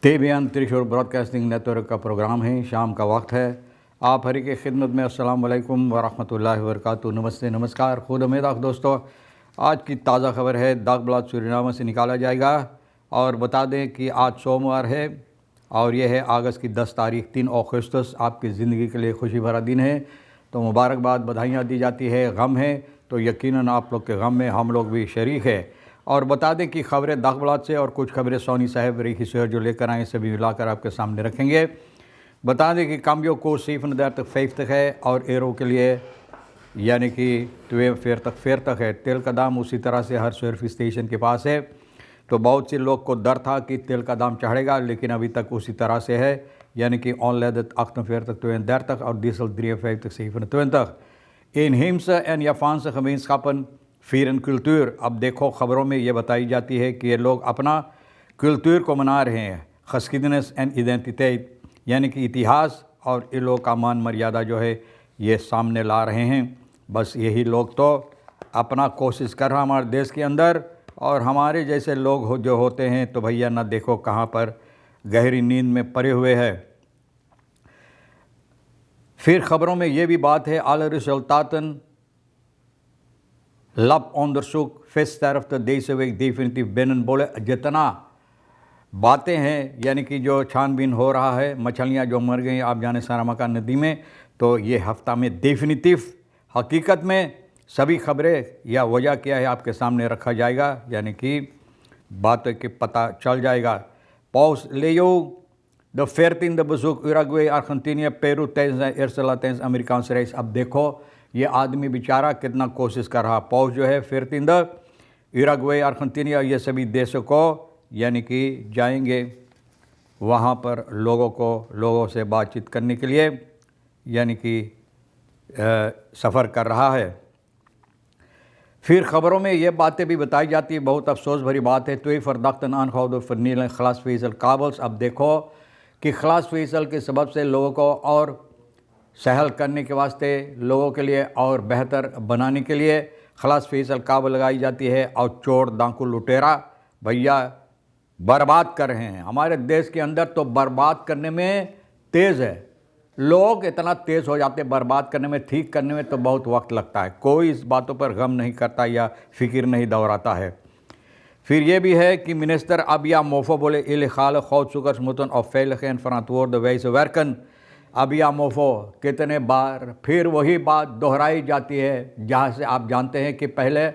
Tebyan Thrissur broadcasting network का programme है। शाम का वक्त है। आप हरी की खिदमत में अस्सलाम वालेकुम वरहमतुल्लाहि वबरकातुहू। नमस्ते, नमस्कार, खुद उम्मीद दोस्तों। आज की ताज़ा खबर है, दागब्लाद सूरीनाम से निकाला जाएगा। और बता दें कि आज सोमवार है और यह है अगस्त की 10 तारीख 3 अगस्त। आपकी ज़िंदगी के लिए खुशी भरा दिन है, तो मुबारकबाद, बधाइयाँ दी जाती है। गम है तो यकीनन आप लोग के गम में हम लोग भी शरीक है। और बता दें कि खबरें दागब्लाद से और कुछ खबरें सोनी साहब रेखी शहर जो लेकर आए सभी मिलाकर आपके सामने रखेंगे। बता दें कि काम्बियो को सिर्फ नदर तक फेफ तक है और एरो के लिए यानी कि ट्वे फेर तक है। तेल का दाम उसी तरह से हर सर्विस स्टेशन के पास है। तो बहुत से लोग को डर था कि तेल का दाम चढ़ेगा, लेकिन अभी तक उसी तरह से है, यानी कि ऑनलाइन 8 फेर तक 2 तक और डीजल 3 तक 7 तक। Inheemse en Japanse gemeenschappen vieren cultuur। अब देखो ख़बरों में ये बताई जाती है कि ये लोग अपना कल्चर को मना रहे हैं। geschiedenis en identiteit यानी कि इतिहास और इन लोग का मान मर्यादा जो है ये सामने ला रहे हैं। बस यही लोग तो अपना कोशिश कर रहा हमारे देश के अंदर, और हमारे जैसे लोग जो होते हैं तो भैया ना देखो कहाँ पर गहरी नींद में पड़े हुए हैं। फिर ख़बरों में ये भी बात है, alle resultaten labonderzoek vissterfte deze week definitief binnen। बोले जितना बातें हैं यानी कि जो छानबीन हो रहा है, मछलियाँ जो मर गई आप जाने सारामका नदी में, तो ये हफ्ता में डेफिनेटिव हकीकत में सभी खबरें या वजह क्या है आपके सामने रखा जाएगा, यानी कि बातें के पता चल जाएगा। Paus Leo de 14e bezoek Uruguay, Argentinië, Peru tijdens zijn eerste Latijns-Amerikaanse reis। अब देखो ये आदमी बेचारा कितना कोशिश कर रहा। पौष जो है 14 उरुग्वे, अर्जेंटीना, ये सभी देशों को यानी कि जाएंगे वहाँ पर लोगों से बातचीत करने के लिए, यानी कि सफ़र कर रहा है। फिर ख़बरों में ये बातें भी बताई जाती है, बहुत अफसोस भरी बात है। तो फरदख्तन आनखाउद फरनील खलास फैसल काबल्स। अब देखो कि खलास फैसल के सबब से लोगों को और सहल करने के वास्ते, लोगों के लिए और बेहतर बनाने के लिए खलास फैसल काबल लगाई जाती है। और चोर डाकू लुटेरा भैया बर्बाद कर रहे हैं हमारे देश के अंदर। तो बर्बाद करने में तेज़ है, लोग इतना तेज़ हो जाते हैं बर्बाद करने में, ठीक करने में तो बहुत वक्त लगता है। कोई इस बातों पर गम नहीं करता या फ़िक्र नहीं दोहराता है। फिर ये भी है कि मिनिस्टर अबिया मोफो बोले इलेगाले goudzoekersmoeten op veilige en verantwoorde wijze werken। अबिया मोफो कितने बार फिर वही बात दोहराई जाती है, जहाँ से आप जानते हैं कि पहले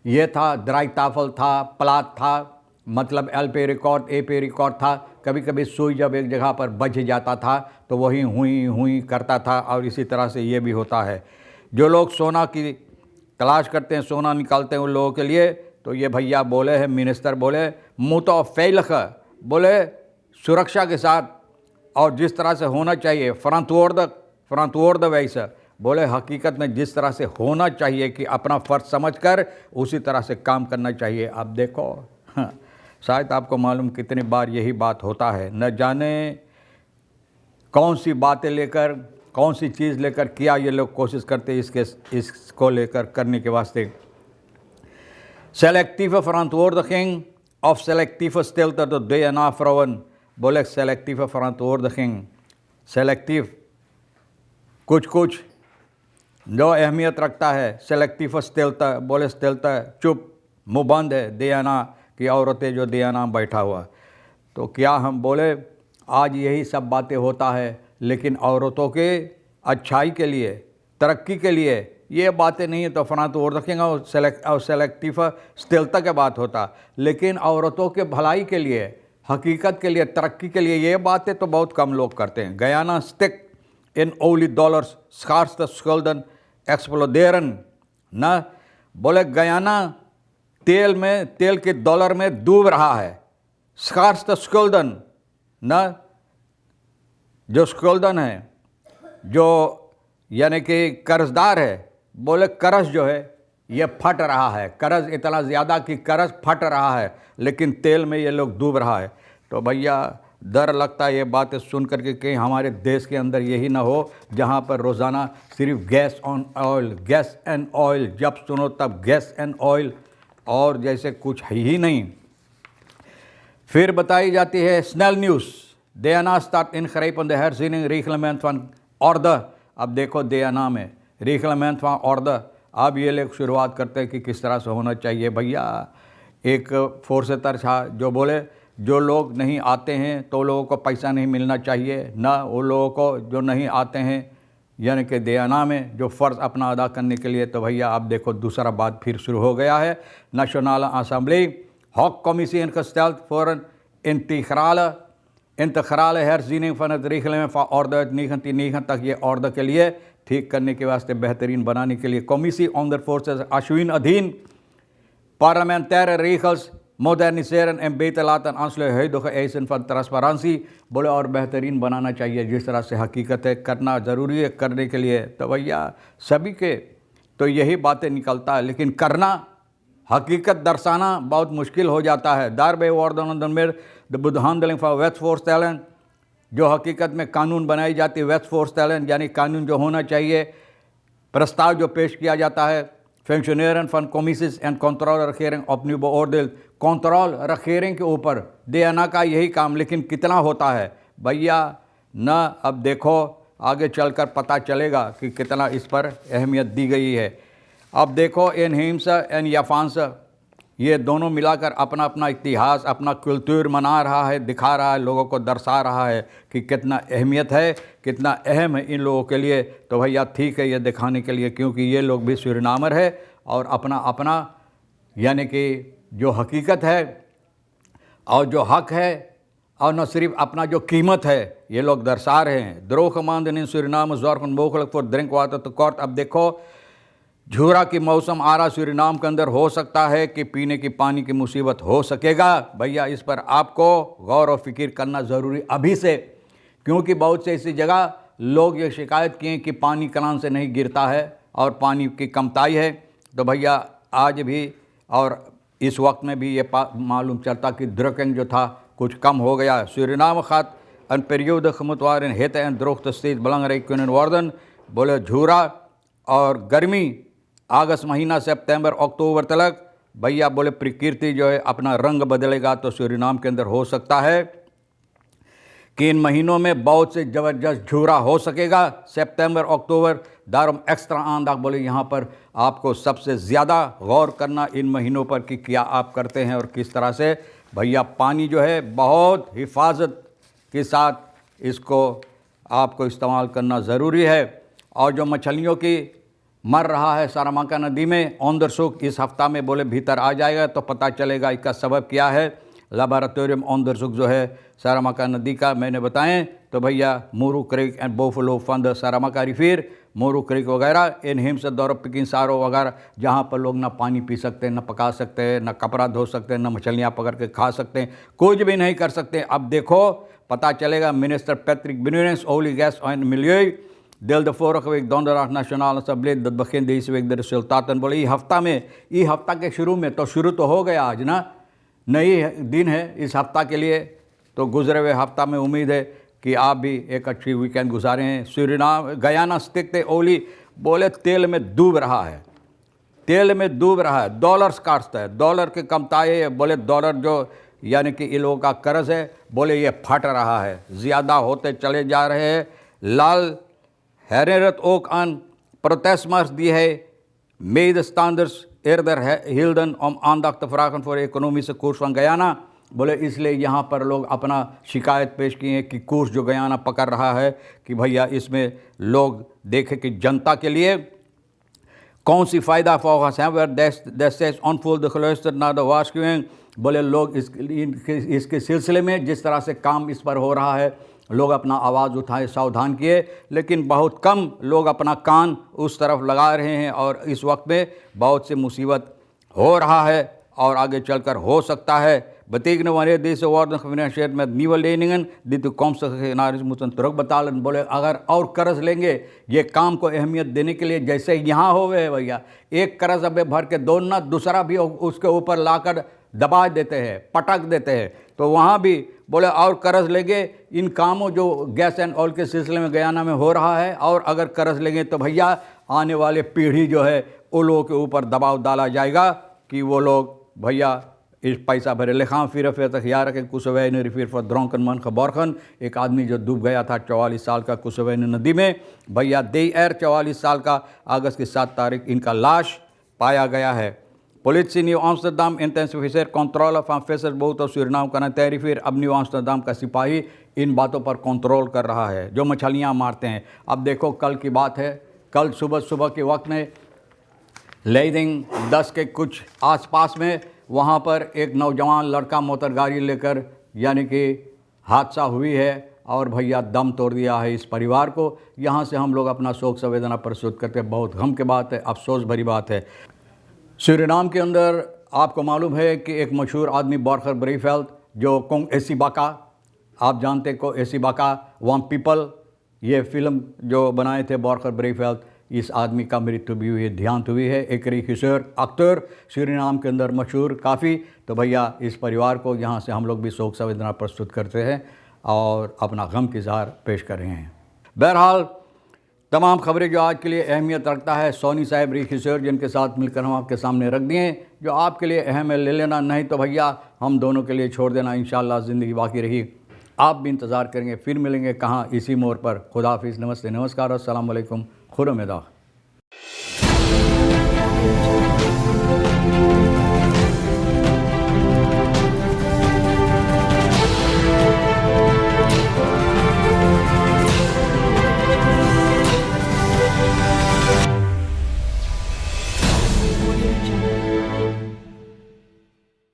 ये था द्राइताफल था, प्लाट था, मतलब एल पे रिकॉर्ड ए पे रिकॉर्ड था। कभी कभी सुई जब एक जगह पर बच जाता था तो वही हुई करता था, और इसी तरह से ये भी होता है। जो लोग सोना की तलाश करते हैं, सोना निकालते हैं उन लोगों के लिए, तो ये भैया बोले हैं, मिनिस्टर बोले मुतो फैलख, बोले सुरक्षा के साथ और जिस तरह से होना चाहिए, फ्रंटवर्ड वैसे बोले हकीकत में जिस तरह से होना चाहिए कि अपना फ़र्ज समझकर उसी तरह से काम करना चाहिए। अब देखो शायद आपको मालूम कितनी बार यही बात होता है, न जाने कौन सी बातें लेकर, कौन सी चीज़ लेकर किया ये लोग कोशिश करते इसको लेकर करने के वास्ते। Selective verantwoordiging of selectieve stilte door DNA-vrouwen। बोले सेलेक्टिव verantwoordiging, सेलेक्टिव कुछ जो अहमियत रखता है। सेलेक्टिव स्टिlte बोले स्टिlte चुप मुँह बंद है, DNA की औरतें जो DNA बैठा हुआ। तो क्या हम बोले आज यही सब बातें होता है, लेकिन औरतों के अच्छाई के लिए, तरक्की के लिए ये बातें नहीं है। तो verantwoordiging और सेलेक्टिव स्टिlte की बात होता, लेकिन औरतों के भलाई के लिए, हकीकत के लिए, तरक्की के लिए ये बातें तो बहुत कम लोग करते हैं। Guyana stick in $, schaarste schulden exploderen न, बोले गयाना तेल के डॉलर में डूब रहा है। schaarste schulden न, जो स्कल्दन है, जो यानी कि कर्जदार है, बोले कर्ज जो है ये फट रहा है। कर्ज इतना ज़्यादा कि कर्ज फट रहा है, लेकिन तेल में ये लोग डूब रहा है। तो भैया डर लगता है ये बातें सुन करके कहीं हमारे देश के अंदर यही ना हो जहाँ पर रोज़ाना सिर्फ गैस एंड ऑयल, जब सुनो तब गैस एंड ऑयल, और जैसे कुछ है ही नहीं। फिर बताई जाती है स्नेल न्यूज़, देना start ingrijpen de herziening reglement van orde। अब देखो देना में reglement van orde, अब ये लोग शुरुआत करते हैं कि किस तरह से होना चाहिए। भैया एक फोर्सेतर था जो बोले जो लोग नहीं आते हैं तो लोगों को पैसा नहीं मिलना चाहिए, ना वो लोगों को जो नहीं आते हैं यानी कि देना में जो फ़र्ज़ अपना अदा करने के लिए। तो भैया आप देखो दूसरा बात फिर शुरू हो गया है। नेशनल असम्बली हॉक commission gesteld voor een integrale herziening van het reglement van orde uit 1990। ये ऑर्डर के लिए ठीक करने के वास्ते, बेहतरीन बनाने के लिए कमीसी ऑनर फोर्सेस अश्विन अधीन parlementaire regels moderniseren en beter laten aansluiten huidige eisen van transparantie। बोले और बेहतरीन बनाना चाहिए, जिस तरह से हकीकत है करना ज़रूरी है करने के लिए। तो भैया सभी के तो यही बातें निकलता है, लेकिन करना हकीकत दर्शाना बहुत मुश्किल हो जाता है। दारबे वार्डन में बुधानदलिंग फॉर वेस्ट फोर्स टैलेंट, जो हकीकत में कानून बनाई जाती है वेस्ट फोर्स टैलेंट यानी कानून जो होना चाहिए, प्रस्ताव जो पेश किया जाता है फंक्शनरियन फन कमीसिस एंड कंट्रोल रखेरिंग अपनी बोर्डिल कंट्रोल रखेरिंग के ऊपर देना का यही काम, लेकिन कितना होता है भैया न। अब देखो आगे चलकर पता चलेगा कि कितना इस पर अहमियत दी गई है। अब देखो एनहिम्स एंड याफांस, ये दोनों मिलाकर अपना अपना इतिहास अपना कल्चर मना रहा है, दिखा रहा है, लोगों को दर्शा रहा है कि कितना अहमियत है, कितना अहम है इन लोगों के लिए। तो भैया ठीक है ये दिखाने के लिए, क्योंकि ये लोग भी सूरीनामर है और अपना अपना यानी कि जो हकीकत है और जो हक है और न सिर्फ अपना जो कीमत है ये लोग दर्शा रहे हैं। द्रोखमांद इन सूरीनाम ज़ोरफन मोखलक फॉर ड्रिंक वाटर तो कोर्ट। अब देखो झूरा की मौसम आ रहा सूरीनाम के अंदर, हो सकता है कि पीने की पानी की मुसीबत हो सकेगा। भैया इस पर आपको गौर और फिक्र करना ज़रूरी अभी से, क्योंकि बहुत से ऐसी जगह लोग ये शिकायत किए कि पानी कलान से नहीं गिरता है और पानी की कमताई है। तो भैया आज भी और इस वक्त में भी ये मालूम चलता कि ड्रकिंग जो था कुछ कम हो गया। सूरीनाम खात अन periode gemoetwaar in hitte en droogte steeds belangrijk kunnen worden। बोले झूरा और गर्मी अगस्त महीना सितंबर अक्टूबर तक भैया बोले प्रकृति जो है अपना रंग बदलेगा। तो सूरीनाम के अंदर हो सकता है कि इन महीनों में बहुत से ज़बरदस्त झूरा हो सकेगा। सितंबर अक्टूबर दारुम एक्स्ट्रा आंदाग, बोले यहाँ पर आपको सबसे ज़्यादा गौर करना इन महीनों पर कि क्या आप करते हैं और किस तरह से। भैया पानी जो है बहुत हिफाजत के साथ इसको आपको इस्तेमाल करना ज़रूरी है। और जो मछलियों की मर रहा है सारामाका नदी में ऑनदरसुक इस हफ्ता में बोले भीतर आ जाएगा तो पता चलेगा इसका सबब क्या है। लेबोरेटोरियम ऑनदरसुक जो है सारामाका नदी का मैंने बताएं तो भैया मोरू क्रिक एंड बोफलो फंद सारामाका रिफिर मोरू क्रिक वगैरह इन हिम्स दौर पिकिन सारो वगैरह, जहाँ पर लोग ना पानी पी सकते हैं, ना पका सकते हैं, ना कपड़ा धो सकते हैं, ना मछलियाँ पकड़ के खा सकते हैं, कुछ भी नहीं कर सकते। अब देखो पता चलेगा। मिनिस्टर पैट्रिक बिनुरेंस ओली गैस एंड मिलिeu deelde vorige week donderdag Nationale Assemblée dat begin deze week de resultaten। बोले ये हफ्ता में, ये हफ्ता के शुरू में तो शुरू तो हो गया आज ना, नई दिन है इस हफ्ता के लिए। तो गुजरे हुए हफ्ता में उम्मीद है कि आप भी एक अच्छी वीकेंड गुजारे हैं। सूरीनाम गयाना स्थित ओली बोले तेल में डूब रहा है, तेल में डूब रहा है, डॉलर्स काटता है, डॉलर के कमताई है। बोले डॉलर जो यानी कि इन लोगों का कर्ज है बोले ये फट रहा है, ज़्यादा होते चले जा रहे हैं। लाल herinnert ook aan protestmars die hij medestanders eerder hielden om aandacht te vragen voor de economische koers van Guyana। बोले इसलिए यहाँ पर लोग अपना शिकायत पेश किए हैं कि कोर्स जो गयाना पकड़ रहा है कि भैया इसमें लोग देखें कि जनता के लिए कौन सी फ़ायदा volgens hem werd destijds onvoldoende geluisterd naar de waarschuwing। बोले लोग इसके सिलसिले में जिस तरह से काम इस पर हो रहा है लोग अपना आवाज़ उठाए, सावधान किए, लेकिन बहुत कम लोग अपना कान उस तरफ लगा रहे हैं और इस वक्त में बहुत से मुसीबत हो रहा है और आगे चलकर हो सकता है। Betekenen wanneer deze worden gefinancierd met nieuwe leningen die toekomstige generaties moeten terugbetalen। बोले अगर और कर्ज लेंगे ये काम को अहमियत देने के लिए, जैसे यहाँ हो गए भैया एक कर्ज अब भर के दो ना दूसरा भी उसके ऊपर लाकर दबा देते हैं, पटक देते हैं। तो वहाँ भी बोले और कर्ज लेंगे इन कामों जो गैस एंड ऑयल के सिलसिले में गयाना में हो रहा है, और अगर कर्ज लेंगे तो भैया आने वाले पीढ़ी जो है उन लोगों के ऊपर दबाव डाला जाएगा कि वो लोग भैया इस पैसा भरे लेखा फिर तक यार रखें कुसवे ने रिफिर फॉर द्रोंकन मन खबौरखन एक आदमी जो डूब गया था 44 साल का कुसवे नदी में। भैया दे एर 44 साल का अगस्त की 7 तारीख इनका लाश पाया गया है। Police New Amsterdam intensifies control of officer बहुत सुरनाम करना तैयारी फिर अब न्यू आम्स्टरडाम का सिपाही इन बातों पर कंट्रोल कर रहा है जो मछलियाँ मारते हैं। अब देखो कल की बात है, कल सुबह के वक्त में लेइडिंग 10 के कुछ आसपास में वहाँ पर एक नौजवान लड़का मोटर गाड़ी लेकर यानी कि हादसा हुई है और भैया दम तोड़ दिया है इस परिवार को। यहाँ से हम लोग अपना शोक संवेदना प्रस्तुत करते हैं। बहुत गम की बात है, अफसोस भरी बात है। सूरीनाम के अंदर आपको मालूम है कि एक मशहूर आदमी बॉर्खर ब्रेफेल्ड जो कोंग एसी बाका, आप जानते को एसी बाका वन पीपल, ये फिल्म जो बनाए थे बॉर्खर ब्रेफेल्ड, इस आदमी का मृत्यु भी हुई है, देहांत हुई है। एक रिखिसर अख्तर सूरीनाम के अंदर मशहूर काफ़ी। तो भैया इस परिवार को यहाँ से हम लोग भी शोक संवेदना प्रस्तुत करते हैं और अपना गम की इज़हार पेश कर रहे हैं। बहरहाल तमाम खबरें जो आज के लिए अहमियत रखता है सोनी साहब रिखिसर जिनके साथ मिलकर हम आपके सामने रख दिए, जो आपके लिए अहम है ले लेना, नहीं तो भैया हम दोनों के लिए छोड़ देना। इंशाअल्लाह ज़िंदगी बाकी रही, आप भी इंतज़ार करेंगे। फिर मिलेंगे कहाँ, इसी मोड़ पर। खुदा हाफिज़, नमस्ते, नमस्कार, अस्सलाम वालेकुम, खुरम-ए-दा।